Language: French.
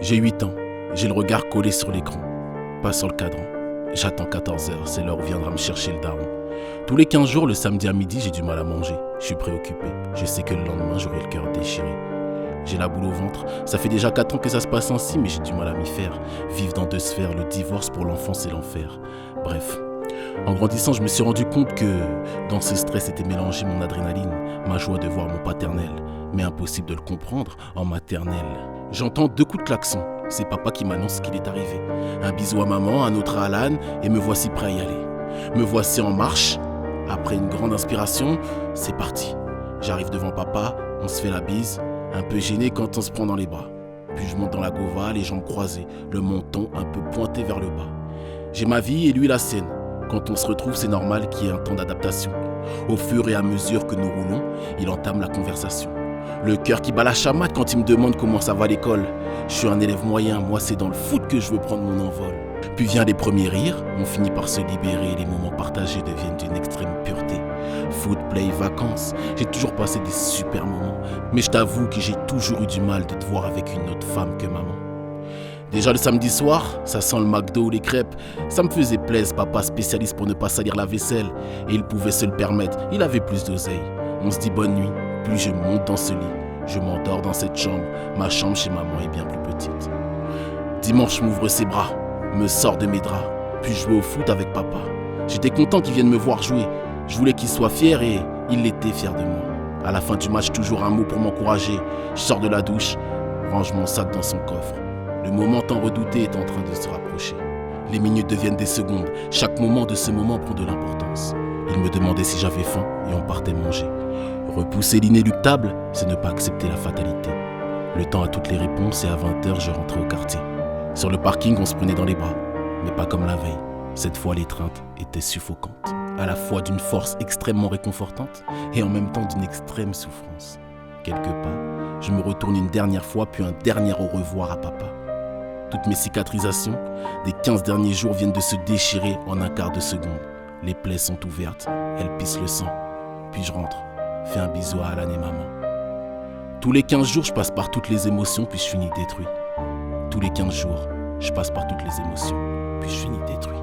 J'ai 8 ans, j'ai le regard collé sur l'écran, pas sur le cadran. J'attends 14 heures, c'est l'heure où viendra me chercher le daron. Tous les 15 jours, le samedi à midi, j'ai du mal à manger. Je suis préoccupé, je sais que le lendemain, j'aurai le cœur déchiré. J'ai la boule au ventre, ça fait déjà 4 ans que ça se passe ainsi, mais j'ai du mal à m'y faire. Vivre dans 2 sphères, le divorce pour l'enfant, c'est l'enfer. Bref, en grandissant, je me suis rendu compte que dans ce stress était mélangé mon adrénaline, ma joie de voir mon paternel, mais impossible de le comprendre en maternelle. J'entends 2 coups de klaxon, c'est papa qui m'annonce qu'il est arrivé. Un bisou à maman, un autre à Alan, et me voici prêt à y aller. Me voici en marche. Après une grande inspiration, c'est parti. J'arrive devant papa, on se fait la bise, un peu gêné quand on se prend dans les bras. Puis je monte dans la gova, les jambes croisées, le menton un peu pointé vers le bas. J'ai ma vie et lui la sienne. Quand on se retrouve, c'est normal qu'il y ait un temps d'adaptation. Au fur et à mesure que nous roulons, il entame la conversation. Le cœur qui bat la chamade quand il me demande comment ça va à l'école. Je suis un élève moyen, moi c'est dans le foot que je veux prendre mon envol. Puis vient les premiers rires, on finit par se libérer et les moments partagés deviennent d'une extrême pureté. Foot, play, vacances, j'ai toujours passé des super moments. Mais je t'avoue que j'ai toujours eu du mal de te voir avec une autre femme que maman. Déjà le samedi soir, ça sent le McDo ou les crêpes. Ça me faisait plaisir, papa spécialiste pour ne pas salir la vaisselle. Et il pouvait se le permettre, il avait plus d'oseille. On se dit bonne nuit, plus je monte dans ce lit. Je m'endors dans cette chambre, ma chambre chez maman est bien plus petite. Dimanche m'ouvre ses bras, me sort de mes draps, puis je vais au foot avec papa. J'étais content qu'il vienne me voir jouer. Je voulais qu'il soit fier et il était fier de moi. À la fin du match, toujours un mot pour m'encourager. Je sors de la douche, range mon sac dans son coffre. Le moment tant redouté est en train de se rapprocher. Les minutes deviennent des secondes. Chaque moment de ce moment prend de l'importance. Il me demandait si j'avais faim et on partait manger. Repousser l'inéluctable, c'est ne pas accepter la fatalité. Le temps a toutes les réponses et à 20h, je rentrais au quartier. Sur le parking, on se prenait dans les bras, mais pas comme la veille. Cette fois, l'étreinte était suffocante, à la fois d'une force extrêmement réconfortante et en même temps d'une extrême souffrance. Quelque part, je me retourne une dernière fois, puis un dernier au revoir à papa. Toutes mes cicatrisations des 15 derniers jours viennent de se déchirer en un quart de seconde. Les plaies sont ouvertes, elles pissent le sang. Puis je rentre, fais un bisou à Alan et maman. Tous les 15 jours, je passe par toutes les émotions, puis je finis détruit. Tous les 15 jours, je passe par toutes les émotions, puis je finis détruit.